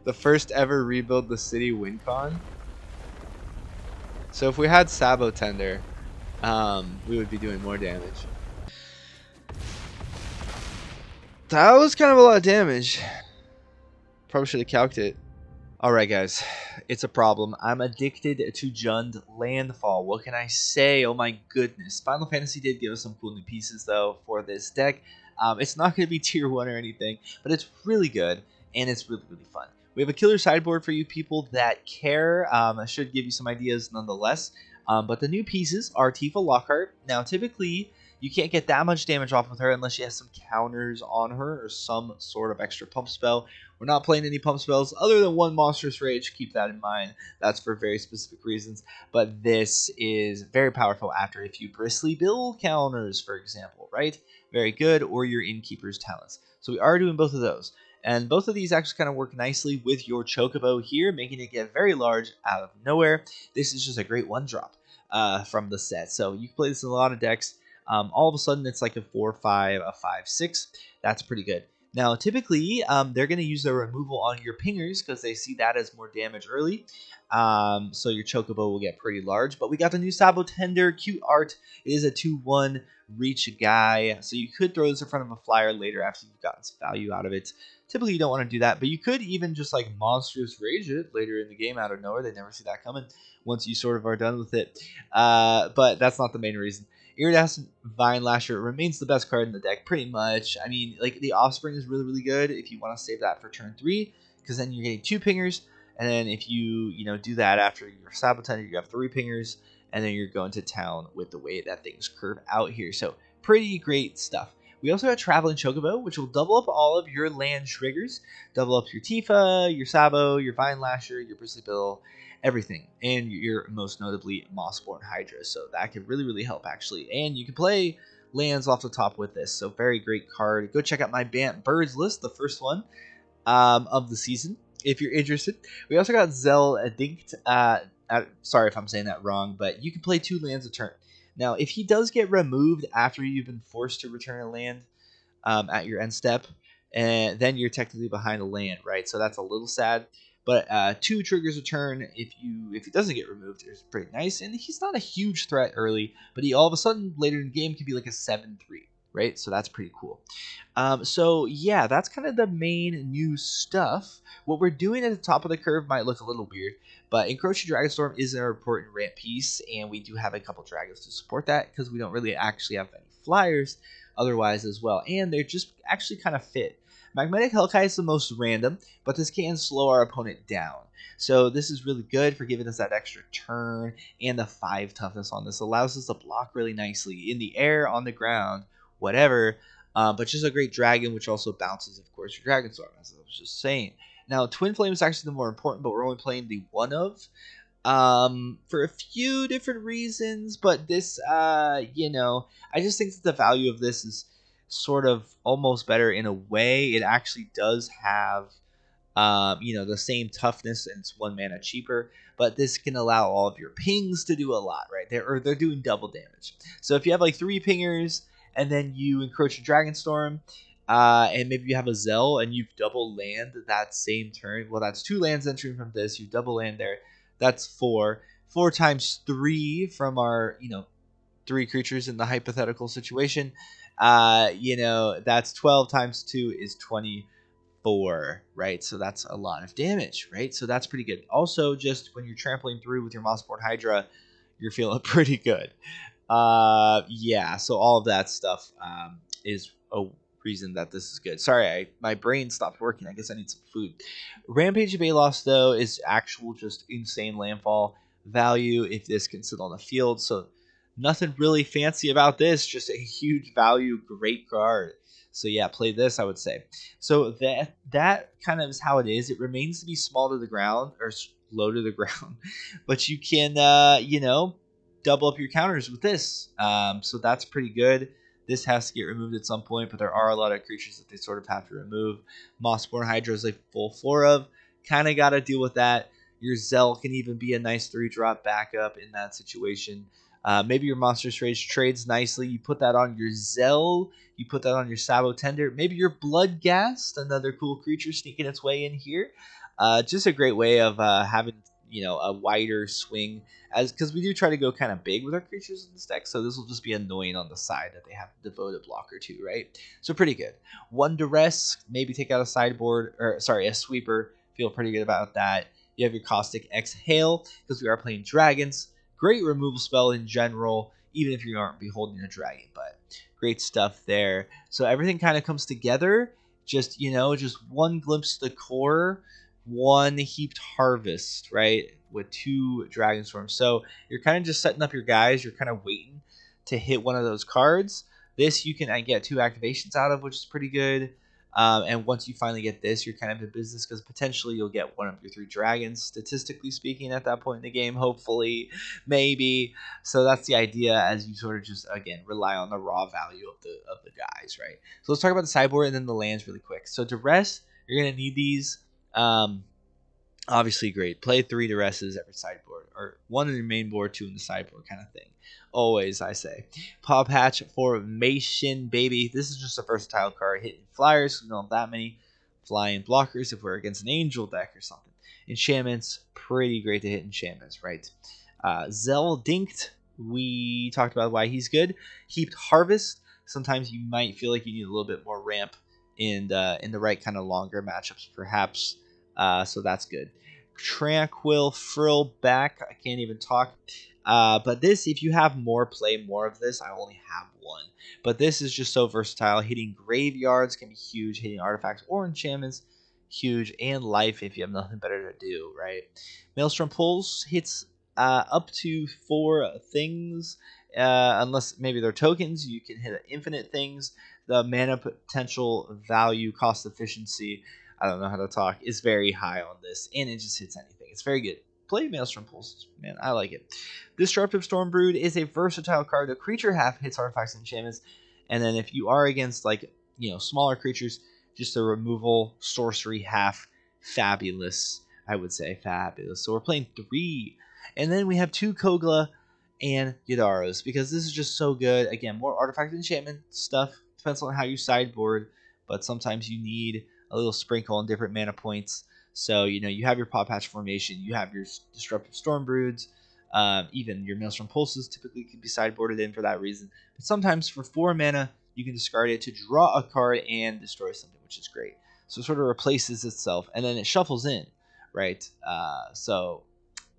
The first ever rebuild the city win con. So if we had Sabotender, we would be doing more damage. That was kind of a lot of damage. Probably should have calced it. Alright guys, it's a problem. I'm addicted to Jund Landfall. What can I say? Oh my goodness. Final Fantasy did give us some cool new pieces though for this deck. It's not going to be tier 1 or anything, but it's really good and it's really, really fun. We have a killer sideboard for you people that care. I should give you some ideas nonetheless. But the new pieces are Tifa Lockhart. Now typically you can't get that much damage off with her unless she has some counters on her or some sort of extra pump spell. We're not playing any pump spells other than one Monstrous Rage. Keep that in mind. That's for very specific reasons. But this is very powerful after a few Bristly build counters, for example, right? Very good. Or your Innkeeper's Talents. So we are doing both of those. And both of these actually kind of work nicely with your Chocobo here, making it get very large out of nowhere. This is just a great one-drop from the set. So you can play this in a lot of decks. All of a sudden, it's like a 4-5, a 5-6. That's pretty good. Now, typically, they're going to use their removal on your pingers because they see that as more damage early. So your Chocobo will get pretty large. But we got the new Sabotender. Cute art. It is a 2-1 reach guy. So you could throw this in front of a flyer later after you've gotten some value out of it. Typically, you don't want to do that. But you could even just like Monstrous Rage it later in the game out of nowhere. They never see that coming once you sort of are done with it. But that's not the main reason. Iridescent Vinelasher remains the best card in the deck, pretty much. I mean, like, the Offspring is really, really good if you want to save that for turn 3, because then you're getting 2 pingers, and then if you do that after your Sabotender, you have 3 pingers, and then you're going to town with the way that things curve out here. So, pretty great stuff. We also have Traveling Chocobo, which will double up all of your land triggers, double up your Tifa, your Sabo, your Vinelasher, your Bristly Bill, everything, and your most notably Mossborn Hydra. So that could really, really help actually. And you can play lands off the top with this. So very great card. Go check out my Bant Birds list, the first one of the season, if you're interested. We also got Zell Dincht. Sorry if I'm saying that wrong, but you can play 2 lands a turn. Now, if he does get removed after you've been forced to return a land at your end step, and then you're technically behind a land, right? So that's a little sad. But 2 triggers a turn if he doesn't get removed is pretty nice. And he's not a huge threat early, but he all of a sudden later in the game can be like a 7-3, right? So that's pretty cool. So yeah, that's kind of the main new stuff. What we're doing at the top of the curve might look a little weird, but Encroaching Dragonstorm is an important ramp piece, and we do have a couple dragons to support that because we don't really actually have any flyers otherwise as well, and they're just actually kind of fit. Magmatic Hellkite is the most random, but this can slow our opponent down. So this is really good for giving us that extra turn, and the 5 toughness on this allows us to block really nicely in the air, on the ground, whatever. But just a great dragon, which also bounces, of course, your Dragonstorm, as I was just saying. Now, Twinflame is actually the more important, but we're only playing the one of. For a few different reasons, but this, I just think that the value of this is sort of almost better in a way. It actually does have, the same toughness, and it's 1 mana cheaper, but this can allow all of your pings to do a lot, right? They're doing double damage. So if you have like 3 pingers, and then you encroach a Dragonstorm, and maybe you have a Zell, and you've double land that same turn. Well, that's 2 lands entering from this. You double land there. That's 4. 4 times 3 from our, 3 creatures in the hypothetical situation. That's 12 times 2 is 24, right? So that's a lot of damage, right? So that's pretty good. Also, just when you're trampling through with your Mossborn Hydra, you're feeling pretty good. Yeah, so all of that stuff is a reason that this is good. Sorry, my brain stopped working. I guess I need some food. Rampaging Baloths, though, is actual just insane landfall value if this can sit on the field. So nothing really fancy about this, just a huge value, great card. So yeah, play this, I would say. So that kind of is how it is. It remains to be small to the ground, or low to the ground, but you can, double up your counters with this. So that's pretty good. This has to get removed at some point, but there are a lot of creatures that they sort of have to remove. Mossborn Hydra is a full 4 of. Kind of got to deal with that. Your Zell can even be a nice 3-drop backup in that situation. Maybe your Monstrous Rage trades nicely. You put that on your Zell. You put that on your Sabotender. Maybe your Bloodghast, another cool creature sneaking its way in here. Just a great way of having a wider swing, as because we do try to go kind of big with our creatures in this deck. So this will just be annoying on the side that they have to devote a blocker to, right? So pretty good. One Duress, maybe take out a sideboard, or sorry, a sweeper. Feel pretty good about that. You have your Caustic Exhale, because we are playing dragons. Great removal spell in general, even if you aren't beholding a dragon, but great stuff there. So everything kind of comes together. Just, just one glimpse of the core, one Heaped Harvest, right? With 2 Dragonstorms. So you're kind of just setting up your guys. You're kind of waiting to hit one of those cards. This you can get 2 activations out of, which is pretty good. And once you finally get this, you're kind of in business, because potentially you'll get one of your 3 dragons, statistically speaking, at that point in the game, hopefully, maybe. So that's the idea, as you sort of just, again, rely on the raw value of the guys, right? So let's talk about the sideboard and then the lands really quick. So Duress, you're going to need these. Obviously great. Play 3 Duresses every sideboard, or 1 in your main board, 2 in the sideboard kind of thing. Always, I say. Paw Patch Formation, baby. This is just a versatile card. Hitting flyers, we don't have that many flying blockers if we're against an angel deck or something. Enchantments, pretty great to hit enchantments, right? Zell Dincht, we talked about why he's good. Heaped Harvest, sometimes you might feel like you need a little bit more ramp in the right kind of longer matchups, perhaps. So that's good. Tranquil Frill back. I can't even talk. But this, if you have more, play more of this. I only have 1. But this is just so versatile. Hitting graveyards can be huge. Hitting artifacts or enchantments, huge. And life if you have nothing better to do, right? Maelstrom Pulse hits up to 4 things. Unless maybe they're tokens, you can hit infinite things. The mana potential value, cost efficiency, I don't know how to talk, is very high on this, and it just hits anything. It's very good. Play Maelstrom Pulse, man, I like it. Disruptive Stormbrood is a versatile card. The creature half hits artifacts and enchantments, and then if you are against smaller creatures, just a removal sorcery half. Fabulous, I would say, fabulous. So we're playing 3, and then we have 2 Kogla and Yadaros, because this is just so good. Again, more artifact enchantment stuff. Depends on how you sideboard, but sometimes you need a little sprinkle on different mana points. So, you have your Paw Patch Formation, you have your Disruptive Stormbroods, even your Maelstrom Pulses typically could be sideboarded in for that reason. But sometimes for 4 mana, you can discard it to draw a card and destroy something, which is great. So it sort of replaces itself, and then it shuffles in, right? So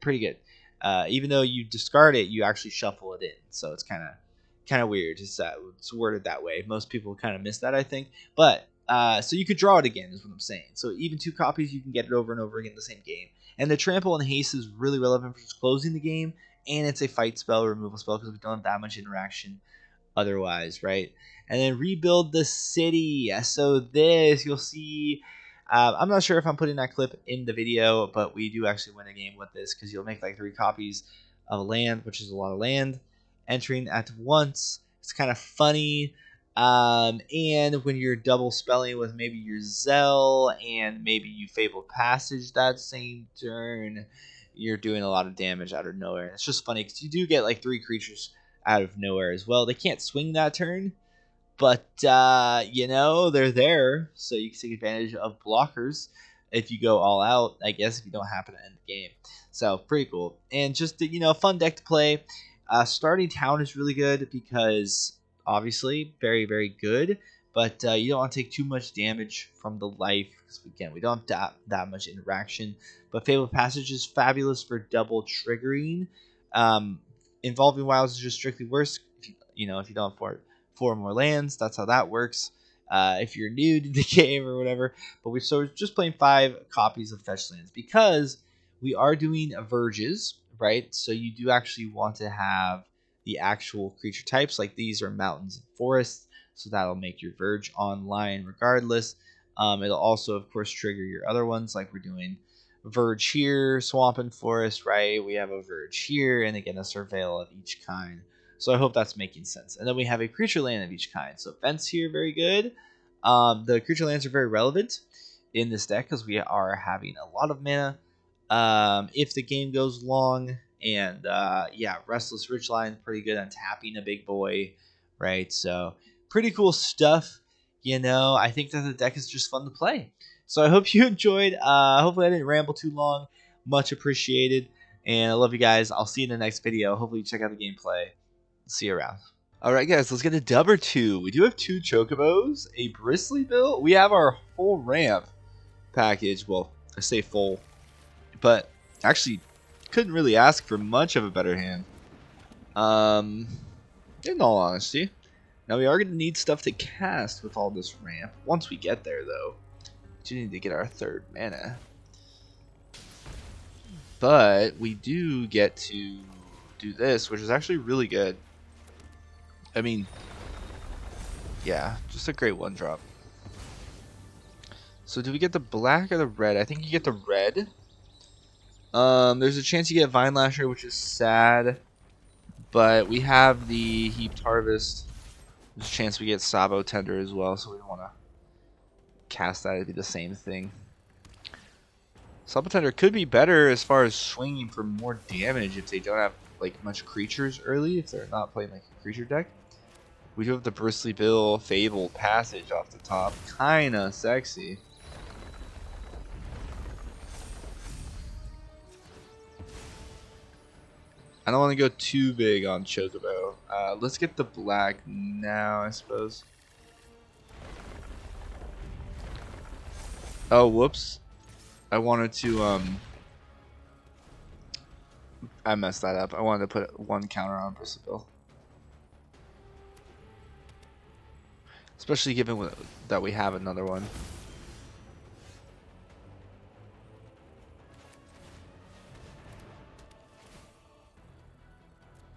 pretty good. Even though you discard it, you actually shuffle it in. So it's kind of weird. It's worded that way. Most people kind of miss that, I think. But so you could draw it again, is what I'm saying. So even 2 copies, you can get it over and over again in the same game. And the Trample and Haste is really relevant for just closing the game, and it's a fight spell, removal spell, because we don't have that much interaction otherwise, right? And then Rebuild the City. So this, you'll see, I'm not sure if I'm putting that clip in the video, but we do actually win a game with this, because you'll make like 3 copies of land, which is a lot of land, entering at once. It's kind of funny. And when you're double spelling with maybe your Zell and maybe you Fabled Passage that same turn, you're doing a lot of damage out of nowhere. And it's just funny because you do get like 3 creatures out of nowhere as well. They can't swing that turn, but they're there, so you can take advantage of blockers if you go all out, I guess, if you don't happen to end the game. So pretty cool. And just a fun deck to play. Starting Town is really good because obviously very, very good, but you don't want to take too much damage from the life, because again, we don't have that much interaction. But Fabled Passage is fabulous for double triggering. Involving Wilds is just strictly worse if you don't have 4 more lands. That's how that works. If you're new to the game or whatever. But we're just playing 5 copies of fetch lands, because we are doing verges, right? So you do actually want to have the actual creature types. Like these are mountains and forests, so that'll make your verge online regardless. It'll also, of course, trigger your other ones, like we're doing verge here, swamp and forest, right? We have a verge here, and again, a surveil of each kind. So I hope that's making sense. And then we have a creature land of each kind. So fence here, very good. The creature lands are very relevant in this deck because we are having a lot of mana. If the game goes long, And yeah, Restless Ridgeline, pretty good on tapping a big boy, right? So pretty cool stuff. You know, I think that the deck is just fun to play. So I hope you enjoyed. Hopefully I didn't ramble too long. Much appreciated. And I love you guys. I'll see you in the next video. Hopefully you check out the gameplay. See you around. Alright guys, let's get a dub or two. We do have 2 Chocobos, a Bristly build. We have our full ramp package. Well, I say full, but actually couldn't really ask for much of a better hand. In all honesty. Now we are going to need stuff to cast with all this ramp. Once we get there though, we do need to get our 3rd mana. But we do get to do this, which is actually really good. I mean, yeah, just a great 1-drop. So do we get the black or the red? I think you get the red. There's a chance you get Vinelasher, which is sad. But we have the Heaped Harvest. There's a chance we get Sabotender as well, so we don't want to cast that. It'd be the same thing. Sabotender could be better as far as swinging for more damage if they don't have like much creatures early, if they're not playing like a creature deck. We do have the Bristly Bill Fabled Passage off the top. Kinda sexy. I don't want to go too big on Chocobo. Let's get the black now, I suppose. Oh, whoops. I wanted to, I messed that up. I wanted to put 1 counter on Bristly Bill. Especially given that we have another one.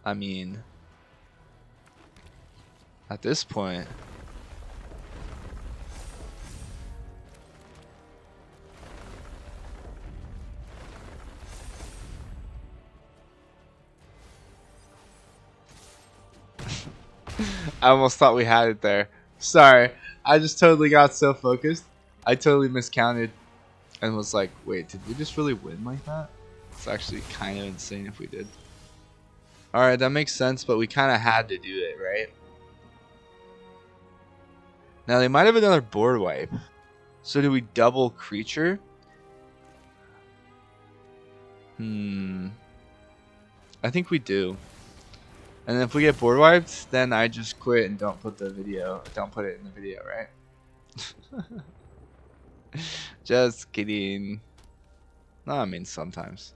I mean, at this point, I almost thought we had it there. Sorry, I just totally got so focused. I totally miscounted and was like, wait, did we just really win like that? It's actually kind of insane if we did. Alright, that makes sense, but we kind of had to do it, right? Now, they might have another board wipe. So do we double creature? I think we do. And then if we get board wiped, then I just quit and don't put it in the video, right? Just kidding. No, I mean sometimes.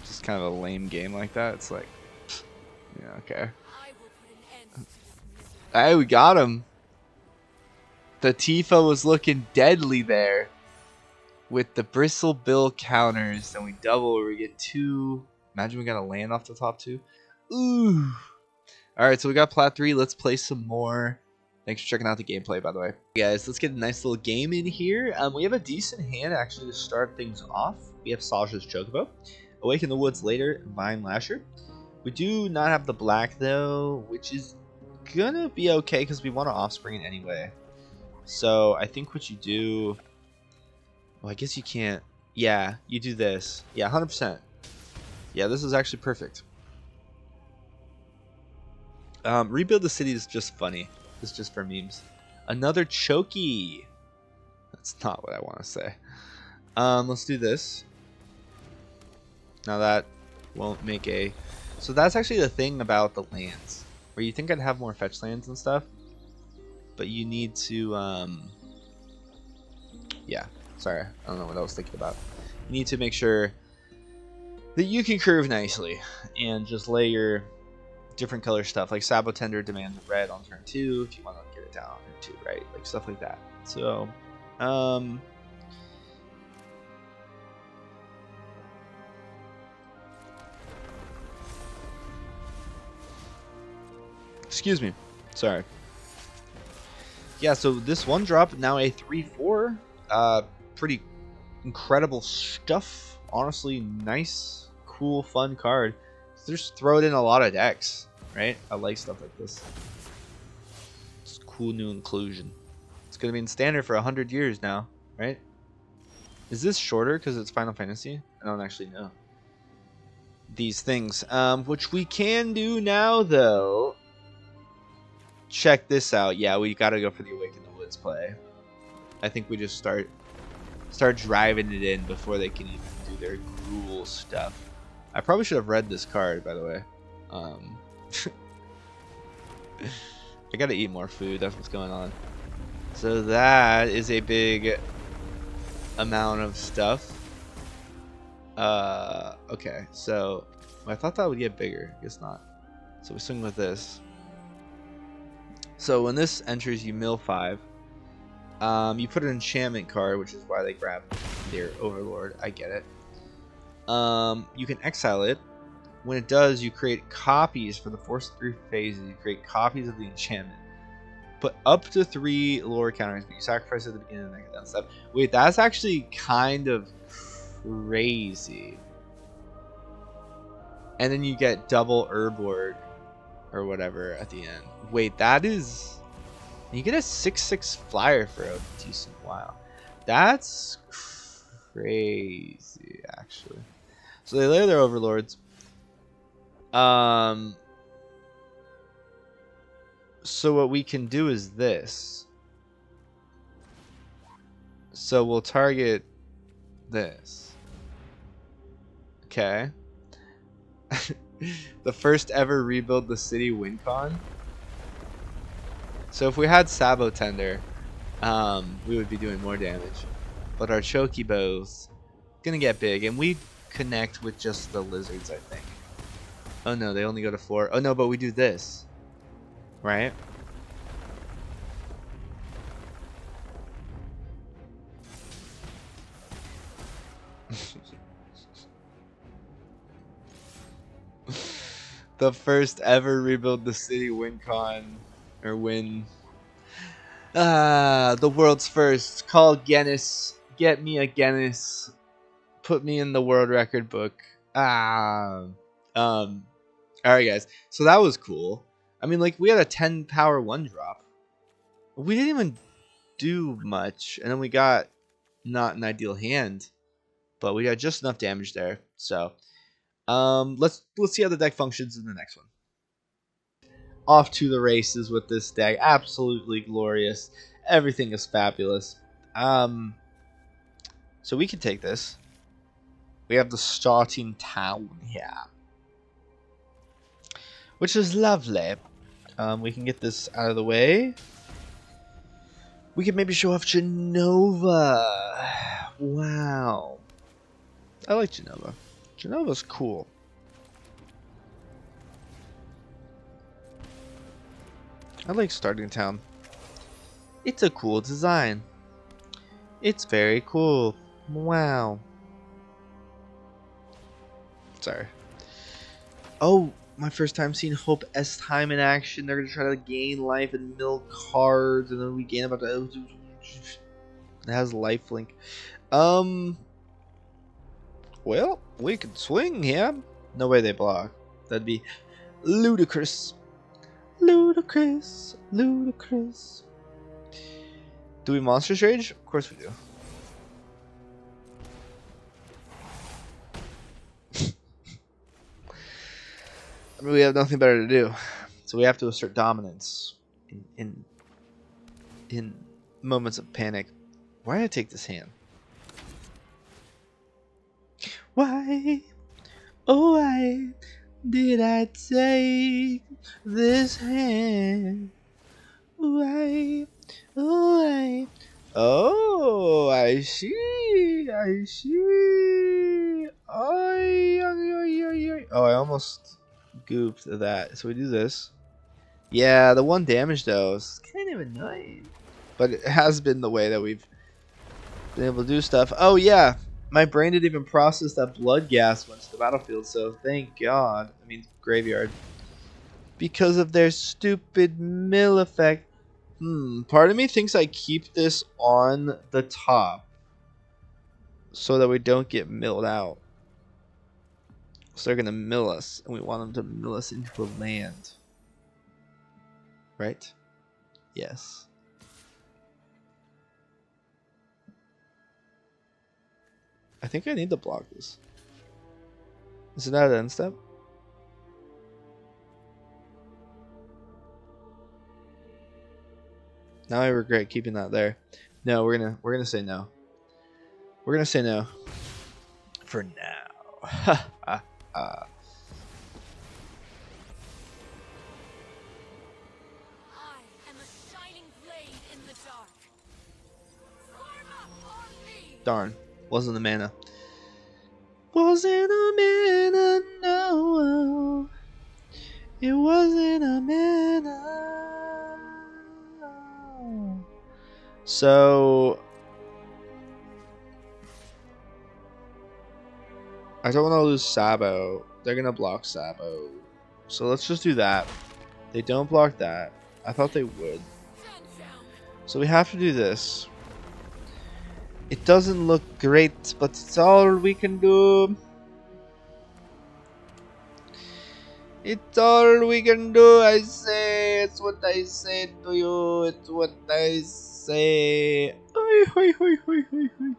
Just kind of a lame game like that. It's like, yeah, okay. Hey, we got him. The Tifa was looking deadly there. With the Bristle Bill counters, then we double or we get 2. Imagine we got a land off the top too. Ooh. Alright, so we got plat 3. Let's play some more. Thanks for checking out the gameplay, by the way. Hey guys, let's get a nice little game in here. We have a decent hand actually to start things off. We have Sazh's Chocobo. Awaken the Woods later, Vinelasher. We do not have the black though, which is gonna be okay because we want an offspring anyway. So I think what you do... Well, I guess you can't... Yeah, you do this. Yeah, 100%. Yeah, this is actually perfect. Rebuild the City is just funny. It's just for memes. Another Chokey. That's not what I want to say. Let's do this. Now that won't make a... So that's actually the thing about the lands. Where you think I'd have more fetch lands and stuff. But you need to... Yeah. Sorry. I don't know what I was thinking about. You need to make sure that you can curve nicely. And just lay your different color stuff. Like Sabotender demands red on turn 2. If you want to get it down on turn 2, right? Like stuff like that. So... Excuse me. Sorry. Yeah, so this 1-drop, now a 3/4. Pretty incredible stuff. Honestly, nice, cool, fun card. Just throw it in a lot of decks, right? I like stuff like this. It's cool new inclusion. It's going to be in Standard for 100 years now, right? Is this shorter because it's Final Fantasy? I don't actually know. these things. Which we can do now, though. Check this out. Yeah, we gotta go for the Awaken the Woods play. I think we just start driving it in before they can even do their gruel stuff. I probably should have read this card, by the way. I gotta eat more food. That's what's going on. So that is a big amount of stuff. Okay, so I thought that would get bigger. I guess not. So we swing with this. So when this enters, you mill 5. You put an enchantment card, which is why they grab their Overlord. I get it. You can exile it. When it does, you create copies for the first 3 phases. You create copies of the enchantment. Put up to 3 lore counters, but you sacrifice at the beginning of the next step. Wait, that's actually kind of crazy. And then you get double Herblord or whatever at the end. Wait, that is... You get a 6/6 flyer for a decent while. That's crazy, actually. So they lay their Overlords. So what we can do is this. So we'll target this. Okay. The first ever rebuild the city win con. So if we had Sabotender, we would be doing more damage. But our Chocobo's gonna get big, and we connect with just the lizards, I think. Oh no, they only go to 4. Oh no, but we do this. Right? The first ever rebuild the city win con. Or win. The world's first. Call Guinness. Get me a Guinness. Put me in the world record book. Alright guys. So that was cool. I mean, like, we had a 10 power 1 drop. We didn't even do much. And then we got not an ideal hand. But we got just enough damage there. So let's see how the deck functions in the next one. Off to the races with this deck. Absolutely glorious. Everything is fabulous. So we can take this. We have the starting town here, which is lovely. We can get this out of the way. We can maybe show off Genova. Wow. I like Genova. Genova's cool. I like starting town. It's a cool design. It's very cool. Wow. Sorry. Oh, my first time seeing Hope S time in action. They're gonna try to gain life and mill cards, and then we gain about. It has lifelink. Well, we could swing here. No way they block. That'd be ludicrous. Ludicrous. Ludicrous. Do we Monstrous Rage? Of course we do. I mean, we have nothing better to do, so we have to assert dominance in moments of panic. Why did I take this hand? Why, oh why did I take this hand? Why, oh why? Oh, I see, I see. Oh, I almost gooped that. So we do this. Yeah, the 1 damage though is kind of annoying, but it has been the way that we've been able to do stuff. Oh yeah, my brain didn't even process that Bloodghast went to the battlefield, so thank God. I mean, graveyard. Because of their stupid mill effect. Part of me thinks I keep this on the top so that we don't get milled out. So they're going to mill us, and we want them to mill us into a land. Right? Yes. I think I need to block this. Is it at end step? Now I regret keeping that there. No, we're gonna say no. We're gonna say no. For now. Ha ha ha. I am a shining blade in the dark. Karma on me! Darn. Wasn't the mana. Wasn't a mana, no. It wasn't a mana. So I don't want to lose Sabo. They're gonna block Sabo. So let's just do that. They don't block that. I thought they would. So we have to do this. It doesn't look great, but it's all we can do. It's all we can do, I say. It's what I say to you. It's what I say. Oi, oi, oi, oi, oi, oi.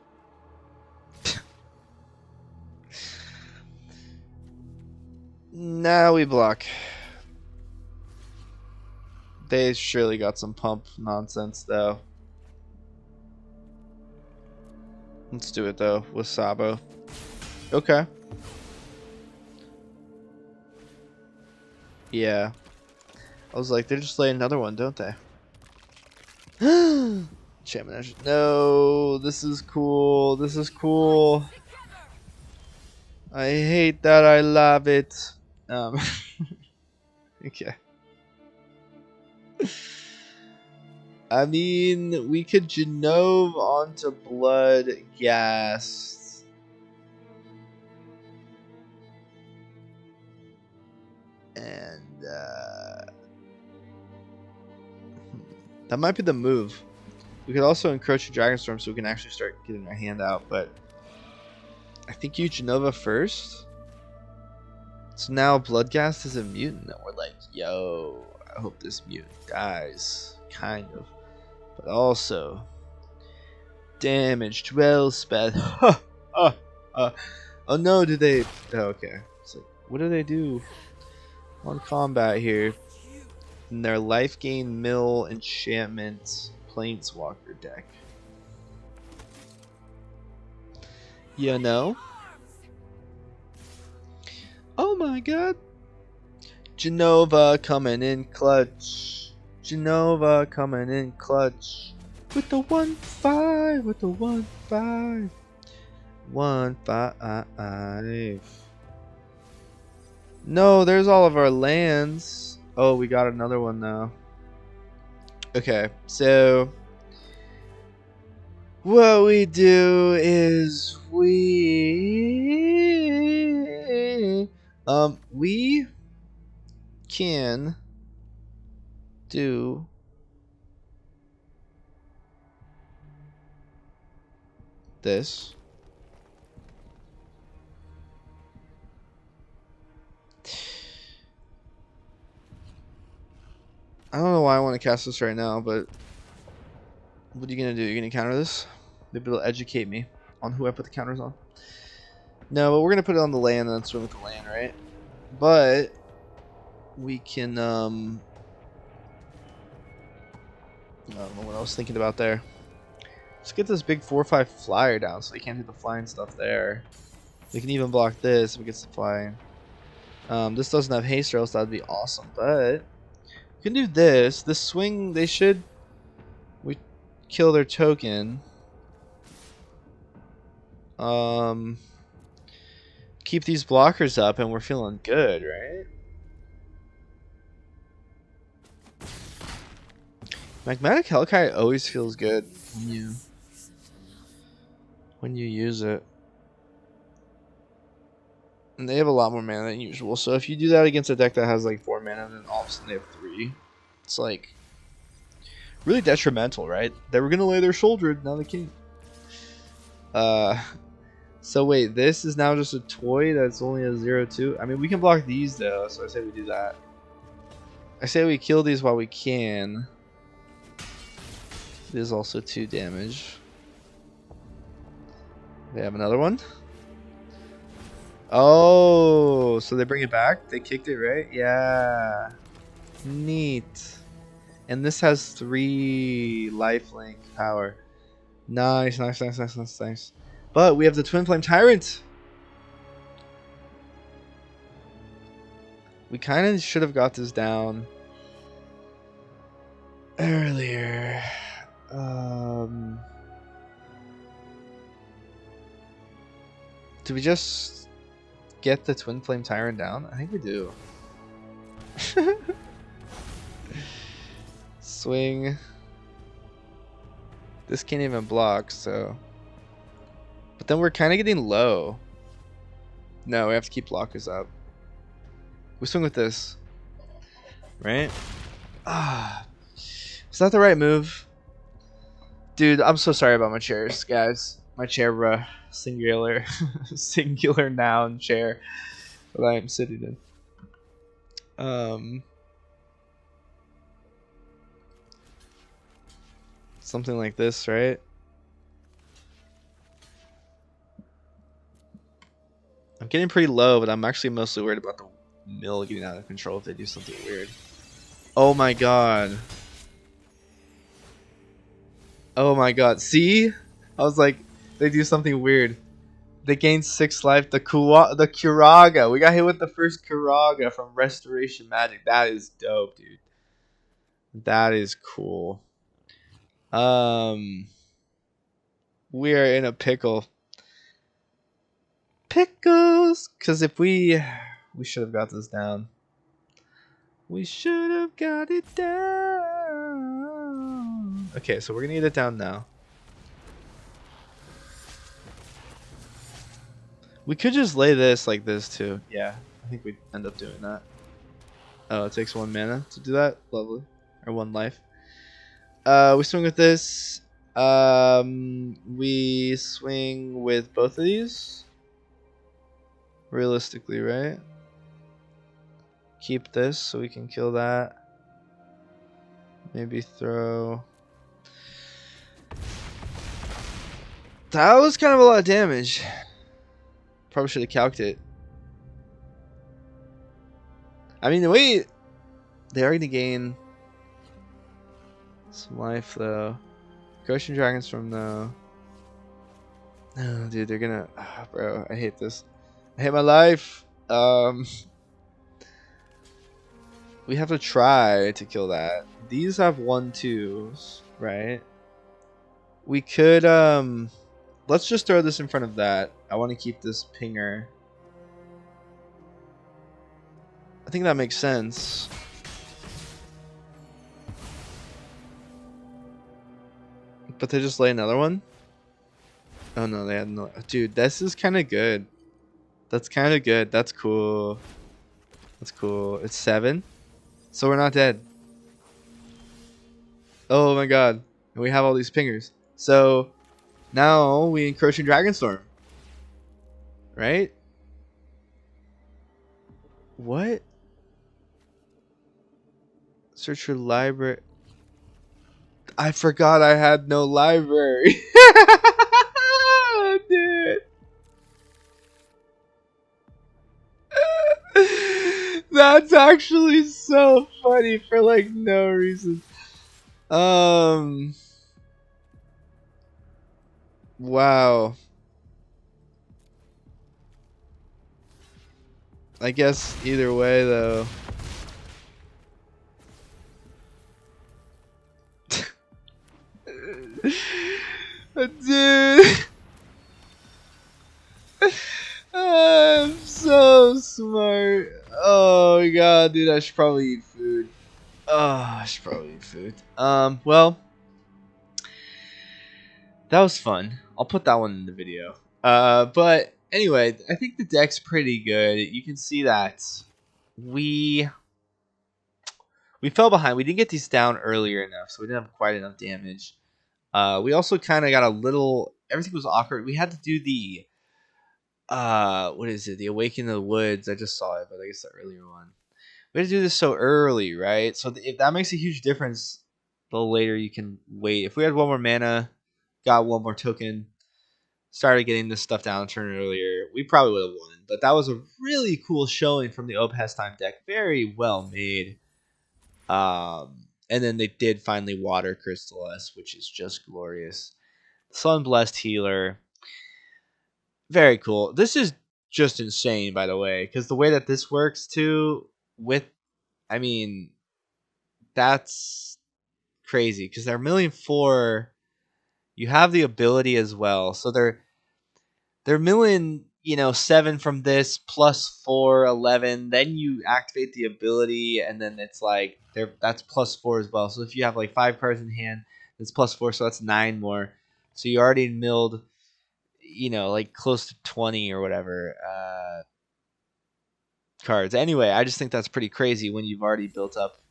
Now we block. They surely got some pump nonsense, though. Let's do it, though, with Sabo. Okay. Yeah. I was like, they just lay another one, don't they? Enchantment. No, this is cool. This is cool. I hate that. I love it. Okay. I mean, we could Genove onto Bloodghast. And, that might be the move. We could also Encroaching Dragonstorm so we can actually start getting our hand out, but I think you Genova first. So now Bloodghast is a mutant, and we're like, yo, I hope this mutant dies. Kind of. But also, damage, dwell spell. Oh no, do they? Oh, okay. So what do they do on combat here? In their life gain mill enchantment planeswalker deck. You know? Oh my god. Genova coming in clutch. Genova coming in clutch. With the 1-5. With the 1-5. 1-5. No, there's all of our lands. Oh, we got another one now. Okay, so what we do is we can do this. I don't know why I want to cast this right now, but what are you going to do? You're going to counter this? Maybe it'll educate me on who I put the counters on. No, but we're going to put it on the land and then swim with the land, right? But we can, I don't know what I was thinking about there. Let's get this big 4/5 flyer down so they can't do the flying stuff there. We can even block this if we get the flying. This doesn't have haste, or else that'd be awesome, but we can do this. This swing, they should... We kill their token. Keep these blockers up and we're feeling good, right? Magmatic Hellkite always feels good when you use it. And they have a lot more mana than usual. So if you do that against a deck that has like 4 mana, then all of a sudden they have 3. It's like really detrimental, right? They were gonna lay their shoulder, now they can't. So wait, this is now just a toy that's only a 0/2. I mean, we can block these though, so I say we do that. I say we kill these while we can. It is also 2 damage. They have another one. Oh, so they bring it back? They kicked it, right? Yeah. Neat. And this has 3 lifelink power. Nice, nice, nice, nice, nice, nice. But we have the Twinflame Tyrant. We kind of should have got this down earlier. Do we just get the Twinflame Tyrant down? I think we do. Swing. This can't even block, so. But then we're kind of getting low. No, we have to keep blockers up. We swing with this. Right? Ah. Is that the right move? Dude, I'm so sorry about my chairs, guys. My chair, singular, singular noun chair that I am sitting in. Something like this, right? I'm getting pretty low, but I'm actually mostly worried about the mill getting out of control if they do something weird. Oh my god. Oh my god. See? I was like, they do something weird. They gain 6 life. The Kuraga. We got hit with the first Kuraga from Restoration Magic. That is dope, dude. That is cool. We are in a pickle. Pickles! Because if we should have got this down. We should have got it down. Okay, so we're going to get it down now. We could just lay this like this too. Yeah, I think we'd end up doing that. Oh, it takes 1 mana to do that. Lovely. Or 1 life. We swing with this. We swing with both of these. Realistically, right? Keep this so we can kill that. Maybe throw. That was kind of a lot of damage. Probably should have calced it. I mean, wait. They already gain some life, though. Encroaching Dragonstorm, though. Oh, dude, they're gonna. Oh, bro, I hate this. I hate my life. We have to try to kill that. These have 1/2s, right? We could, let's just throw this in front of that. I want to keep this pinger. I think that makes sense. But they just lay another one? Oh no, they had no. Dude, this is kind of good. That's kind of good. That's cool. That's cool. It's 7. So we're not dead. Oh my god. And we have all these pingers. So now we Encroaching Dragonstorm. Right? What? Search your library. I forgot I had no library. Dude. That's actually so funny for like no reason. Wow. I guess either way though. Dude. I'm so smart. Oh my god, dude, I should probably eat food. Oh, I should probably eat food. Well, that was fun. I'll put that one in the video. But anyway, I think the deck's pretty good. You can see that we fell behind. We didn't get these down earlier enough, so we didn't have quite enough damage. We also kind of got a little. Everything was awkward. We had to do the what is it? The Awakening of the Woods. I just saw it, but I guess the earlier one. We had to do this so early, right? So if that makes a huge difference, the later you can wait. If we had 1 more mana, got 1 more token, started getting this stuff down, turn earlier, we probably would have won. But that was a really cool showing from the Opastime deck. Very well made. And then they did finally water Crystal S, which is just glorious. Sunblessed Healer. Very cool. This is just insane, by the way, because the way that this works too, I mean, that's crazy because they're 1,400,000. You have the ability as well, so they're milling, 7 from this plus 4, 11. Then you activate the ability, and then it's like that's plus 4 as well. So if you have like 5 cards in hand, it's plus 4, so that's 9 more. So you already milled, like close to 20 or whatever cards. Anyway, I just think that's pretty crazy when you've already built up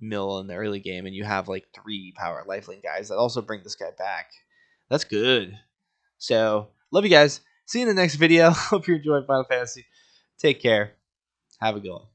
mill in the early game and you have like 3 power lifelink guys that also bring this guy back. That's good. So, love you guys. See you in the next video. Hope you enjoyed Final Fantasy. Take care. Have a good one.